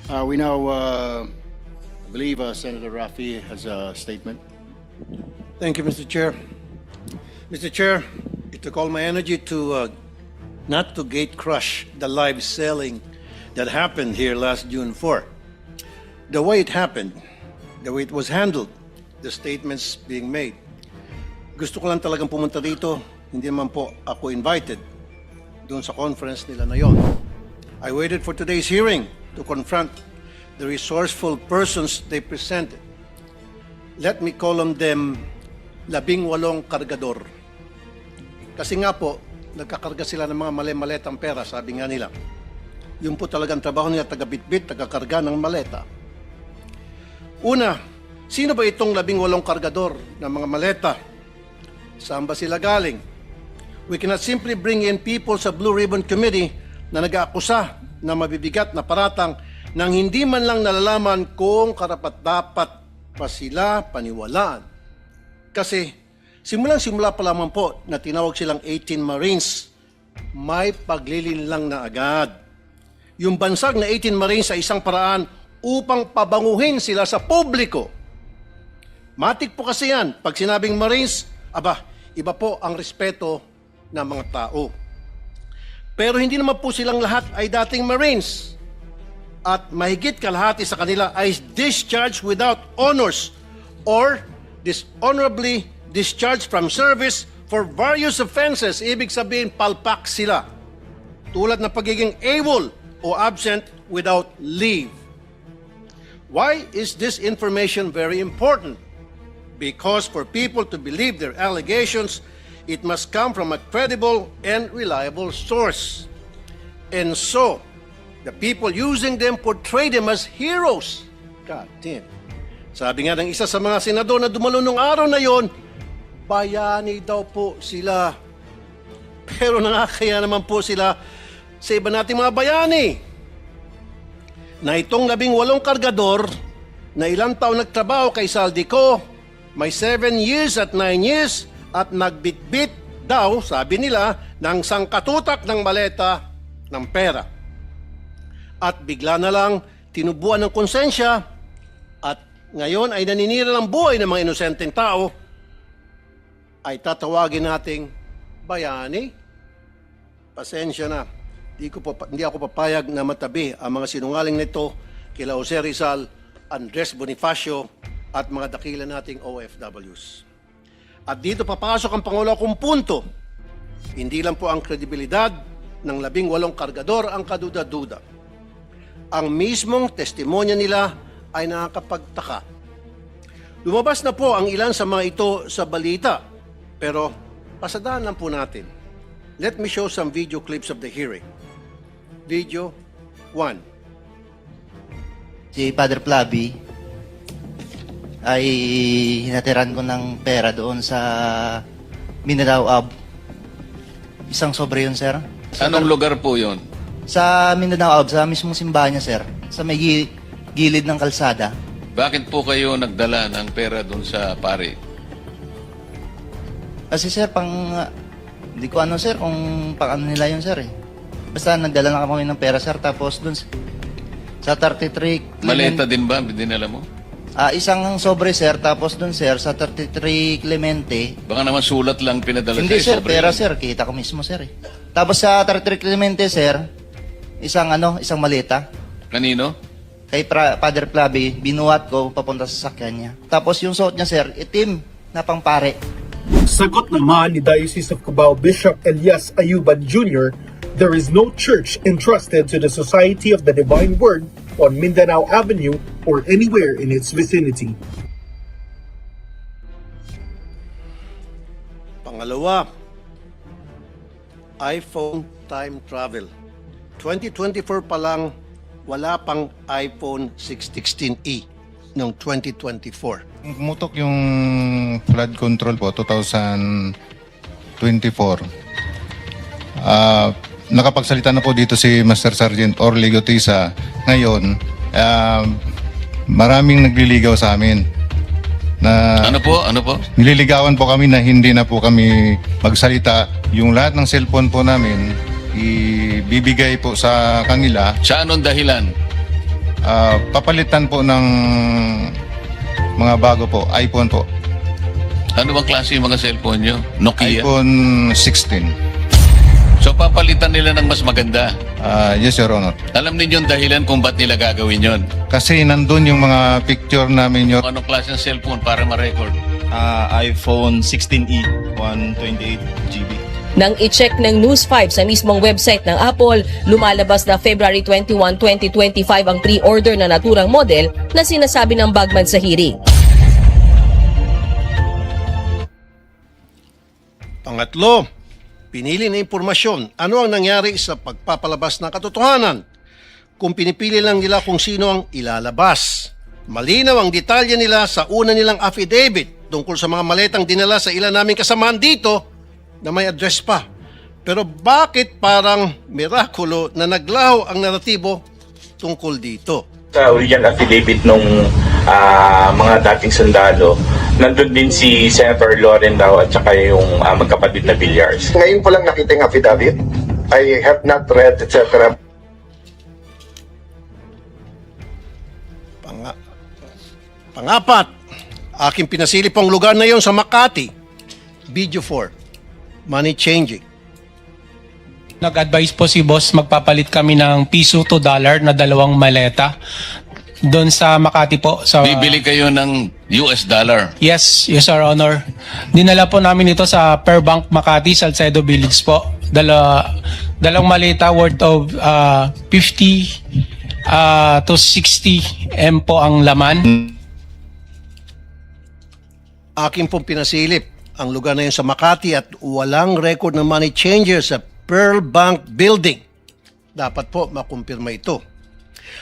We now believe Senator Rafi has a statement. Thank you, Mr. Chair. Mr. Chair, it took all my energy to not to gate crush the live selling that happened here last June 4. The way it happened, the way it was handled, the statements being made. Gusto ko lang talagang pumunta dito, hindi naman po ako invited doon sa conference nila na yon. I waited for today's hearing to confront the resourceful persons they presented. Let me call on them 18 kargador. Kasi nga po, nagkakarga sila ng mga mali-maletang pera, sabi nga nila. Yun po talagang trabaho nila, taga-bitbit, taga-karga ng maleta. Una, sino ba itong 18 kargador ng mga maleta? Saan ba sila galing? We cannot simply bring in people sa Blue Ribbon Committee na nag-aakusa na mabibigat na paratang nang hindi man lang nalalaman kung karapat-dapat pa sila paniwalaan. Kasi simulang-simula pa lamang po na tinawag silang 18 Marines, may paglilinlang na agad. Yung bansag na 18 Marines sa isang paraan upang pabanguhin sila sa publiko. Matik po kasi yan. Pag sinabing Marines, iba po ang respeto ng mga tao. Pero hindi naman po silang lahat ay dating Marines. At mahigit kalahati sa kanila ay discharged without honors or dishonorably discharged from service for various offenses. Ibig sabihin, palpak sila. Tulad ng pagiging AWOL o absent without leave. Why is this information very important? Because for people to believe their allegations, it must come from a credible and reliable source. And so, the people using them portray them as heroes. God damn. Sabi nga ng isa sa mga senador na dumalo nung araw na yon, bayani daw po sila. Pero nakakaya naman po sila sa iba nating mga bayani. Na itong 18 kargador na ilang taon nagtrabaho kay Saldico, may 7 years at 9 years at nagbitbit daw, sabi nila, ng sangkatutak ng maleta ng pera. At bigla na lang tinubuan ng konsensya at ngayon ay naninira ng buhay ng mga inosenteng tao, ay tatawagin nating bayani. Pasensya na. Hindi ako papayag na matabi ang mga sinungaling nito kila Jose Rizal, Andres Bonifacio at mga dakila nating OFWs. At dito papasok ang Pangulo kong punto. Hindi lang po ang kredibilidad ng 18 kargador ang kaduda-duda. Ang mismong testimonya nila ay nakakapagtaka. Lumabas na po ang ilan sa mga ito sa balita, pero pasadaan lang po natin. Let me show some video clips of the hearing. Video 1. Si Father Flavi ay hinatiran ko ng pera doon sa Mindanao Ab. Isang sobre yun, sir. Anong lugar po yun? Sa Mindanao Ab, sa mismong simbahan niya, sir. Sa may gilid ng kalsada. Bakit po kayo nagdala ng pera doon sa pari? Kasi, sir, hindi ko ano, sir, kung pang ano nila yun, sir, eh. Basta nagdala na kami ng pera, sir. Tapos doon sa 33... Maleta din ba? Dinala mo? Isang sobre, sir. Tapos doon, sir, sa 33 Clemente. Baka naman sulat lang pinadala Hindi, sa'yo, sir. sobre Pera, yun. sir. Kita ko mismo, sir, eh. Tapos sa 33 Clemente, sir, isang maleta. Kanino? Kay Father Flavi, binuhat ko papunta sa sakyan niya. Tapos yung suot niya, sir, itim na pangpare. Sagot naman ni Diocese of Cubao Bishop Elias Ayuban Jr., there is no church entrusted to the Society of the Divine Word on Mindanao Avenue or anywhere in its vicinity. Pangalawa, iPhone time travel. 2024 pa lang, wala pang iPhone 16e noong 2024. Pumutok yung flood control po, 2024. Nakapagsalita na po dito si Master Sergeant Orly Gotisa. Ngayon, maraming nagliligaw sa amin. Ano po? Nililigawan po kami na hindi na po kami magsalita. Yung lahat ng cellphone po namin, ibibigay po sa kanila. Sa anong dahilan? Papalitan po ng mga bago po, iPhone po. Ano bang klase yung mga cellphone nyo? Nokia? iPhone 16. So papalitan nila ng mas maganda. Yes, Your Honor. Alam ninyo yung dahilan kung ba't nila gagawin yon? Kasi nandun yung mga picture namin, Your Anong klase ng cellphone para ma-record? iPhone 16e, 128 GB. Nang i-check ng News 5 sa mismong website ng Apple, lumalabas na February 21, 2025 ang pre-order na naturang model na sinasabi ng Bagman sa hearing. Pangatlo, pinili na impormasyon. Ano ang nangyari sa pagpapalabas ng katotohanan? Kung pinipili lang nila kung sino ang ilalabas. Malinaw ang detalye nila sa una nilang affidavit tungkol sa mga maletang dinala sa ilan naming kasamahan dito na may address pa. Pero bakit parang mirakulo na naglaho ang naratibo tungkol dito? Sa original affidavit nung mga dating sundalo, nandun din si Senator Loren daw at saka yung magkapatid na Villar's. Ngayon ko lang nakita yung affidavit. I have not read, etc. Pangapat, aking pinasilip ang lugar na yon sa Makati. Video 4, money changing. Nag-advise po si boss, magpapalit kami ng piso to dollar na 2 maleta doon sa Makati po. Bibili kayo ng US dollar. Yes, Your Honor. Dinala po namin ito sa Perbank Makati, Salcedo Village po. Dalawang maleta worth of 50 to 60 M po ang laman. Aking pong pinasilip ang lugar na yun sa Makati at walang record ng money changer sa Pearl Bank Building. Dapat po makumpirma ito.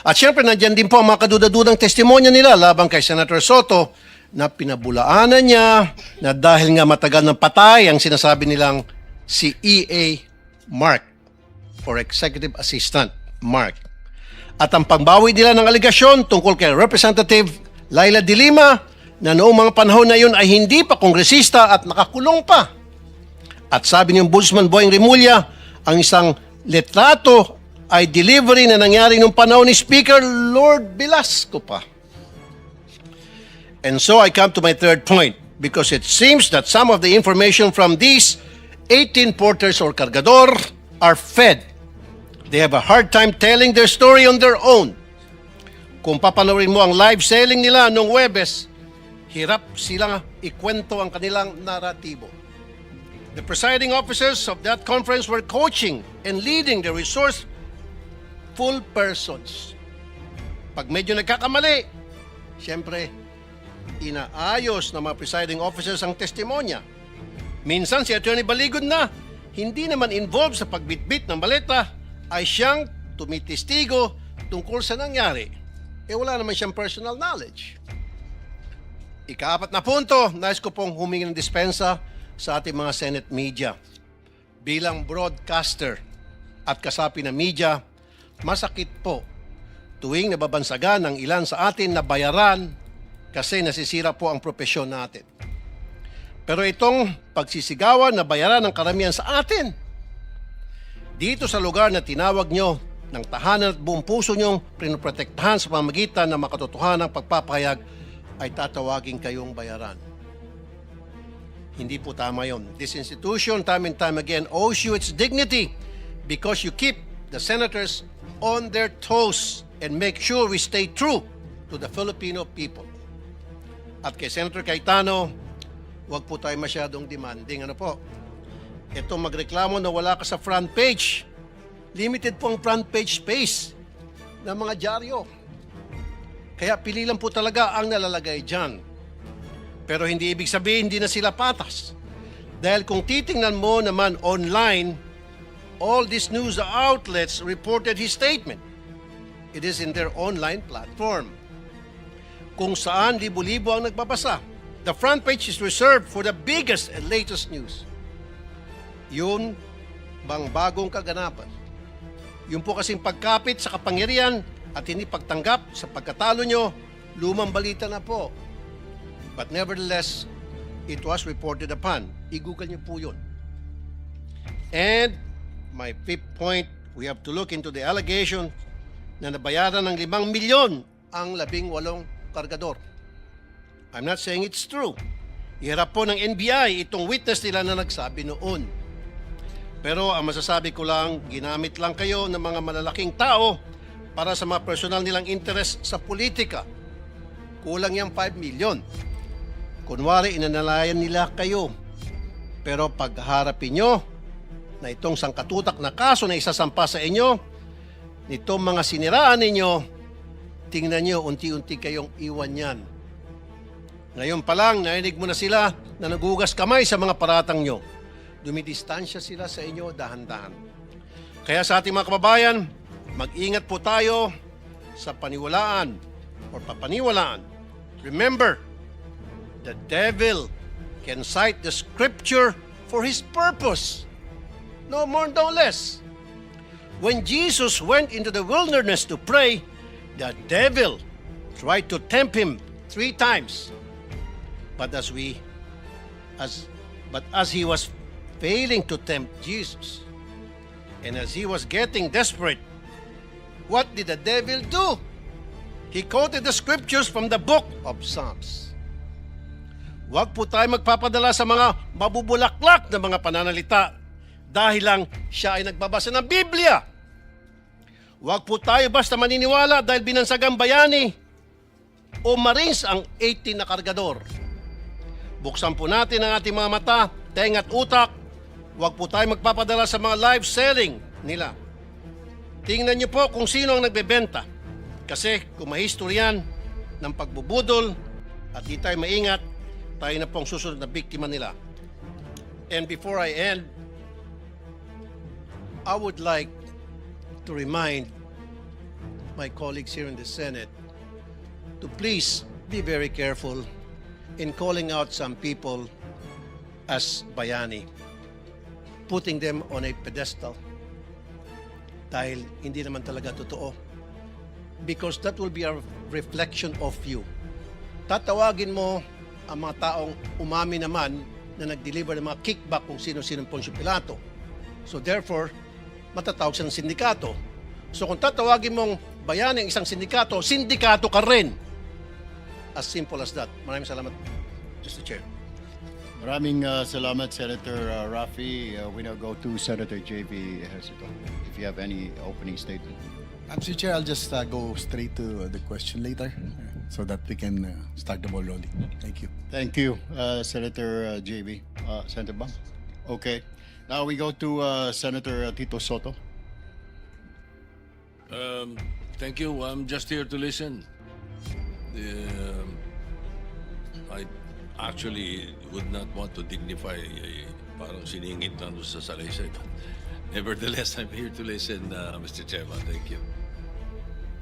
At syempre, nandyan din po ang mga kadudadudang testimonya nila laban kay Senator Soto na pinabulaanan niya na dahil nga matagal ng patay ang sinasabi nilang si E.A. Mark or Executive Assistant Mark. At ang pangbawi nila ng aligasyon tungkol kay Representative Laila de Lima na noong mga panahon na yun ay hindi pa kongresista at nakakulong pa. At sabi ni Ombudsman Boying Remulla, ang isang litrato ay delivery na nangyari nung panahon ni Speaker Lord Velasco pa. And so I come to my third point because it seems that some of the information from these 18 porters or cargador are fed. They have a hard time telling their story on their own. Kung papanoorin mo ang live selling nila noong Huwebes, hirap silang ikwento ang kanilang naratibo. The presiding officers of that conference were coaching and leading the resourceful persons. Pag medyo nagkakamali, siyempre, inaayos ng mga presiding officers ang testimonya. Minsan si Attorney Baligod na, hindi naman involved sa pagbitbit ng maleta, ay siyang tumitistigo tungkol sa nangyari. Wala naman siyang personal knowledge. Ika-4 na punto, nais ko pong humingi ng dispensa sa ating mga Senate media. Bilang broadcaster at kasapi ng media, masakit po tuwing nababansagan ng ilan sa atin na bayaran kasi nasisira po ang propesyon natin. Pero itong pagsisigawan na bayaran ng karamihan sa atin, dito sa lugar na tinawag nyo ng tahanan at buong puso nyong pinoprotektahan sa pamamagitan ng makatotohanang pagpapahayag, ay tatawagin kayong bayaran. Hindi po tama yun. This institution, time and time again, owes you its dignity because you keep the senators on their toes and make sure we stay true to the Filipino people. At kay Senator Cayetano, huwag po tayo masyadong demanding. Ano po? Ito magreklamo na wala ka sa front page. Limited po ang front page space ng mga dyaryo. Kaya pili lang po talaga ang nalalagay dyan. Pero hindi ibig sabihin hindi na sila patas. Dahil kung titingnan mo naman online, all these news outlets reported his statement. It is in their online platform. Kung saan libo-libo ang nagbabasa. The front page is reserved for the biggest and latest news. Yun bang bagong kaganapan? Yung po kasing pagkapit sa kapangyarihan at hindi pagtanggap sa pagkatalo nyo, lumang balita na po. But nevertheless, it was reported upon. I-google nyo po yun. And my fifth point, we have to look into the allegation na nabayaran ng 5 milyon ang 18 kargador. I'm not saying it's true. Iharap po ng NBI itong witness nila na nagsabi noon. Pero ang masasabi ko lang, ginamit lang kayo ng mga malalaking tao para sa mga personal nilang interest sa politika. Kulang yung 5 million. Kunwari, inanalayan nila kayo. Pero pagharapin nyo na itong sangkatutak na kaso na isasampa sa inyo, nitong mga siniraan ninyo, tingnan nyo, unti-unti kayong iwan yan. Ngayon pa lang, narinig mo na sila na nagugas kamay sa mga paratang nyo. Dumidistansya sila sa inyo dahan-dahan. Kaya sa ating mga kababayan, mag-ingat po tayo sa paniwalaan or papaniwalaan. Remember, the devil can cite the scripture for his purpose. No more, no less. When Jesus went into the wilderness to pray, the devil tried to tempt him 3 times. But as he was failing to tempt Jesus, and as he was getting desperate, what did the devil do? He quoted the scriptures from the book of Psalms. Huwag po tayo magpapadala sa mga mabubulaklak na mga pananalita dahil lang siya ay nagbabasa ng Biblia. Huwag po tayo basta maniniwala dahil binansagang bayani o Marines ang 18 na kargador. Buksan po natin ang ating mga mata, tenga at utak. Huwag po tayo magpapadala sa mga live selling nila. Tingnan niyo po kung sino ang nagbebenta. Kasi kung may historyan ng pagbubudol at di tayo maingat, tayo na po ang susunod na biktima nila. And before I end, I would like to remind my colleagues here in the Senate to please be very careful in calling out some people as bayani, putting them on a pedestal dahil hindi naman talaga totoo. Because that will be a reflection of you. Tatawagin mo ang mga taong umami naman na nag-deliver ng mga kickback kung sino-sino Poncio Pilato. So therefore, matatawag siya ng sindikato. So kung tatawagin mong bayani ang isang sindikato, sindikato ka rin. As simple as that. Maraming salamat, Mr. Chair. Maraming salamat, Senator Rafi. We now go to Senator J.B. Ejercito, if you have any opening statement. Mr. Chair, I'll just go straight to the question later so that we can start the ball rolling. Thank you. Thank you, Senator J.B. Senator Bang? Okay. Now we go to Senator Tito Soto. Thank you. I'm just here to listen. I actually would not want to dignify parang siningit na doon sa salaysay. But nevertheless, I'm here to listen, Mr. Chairman. Thank you.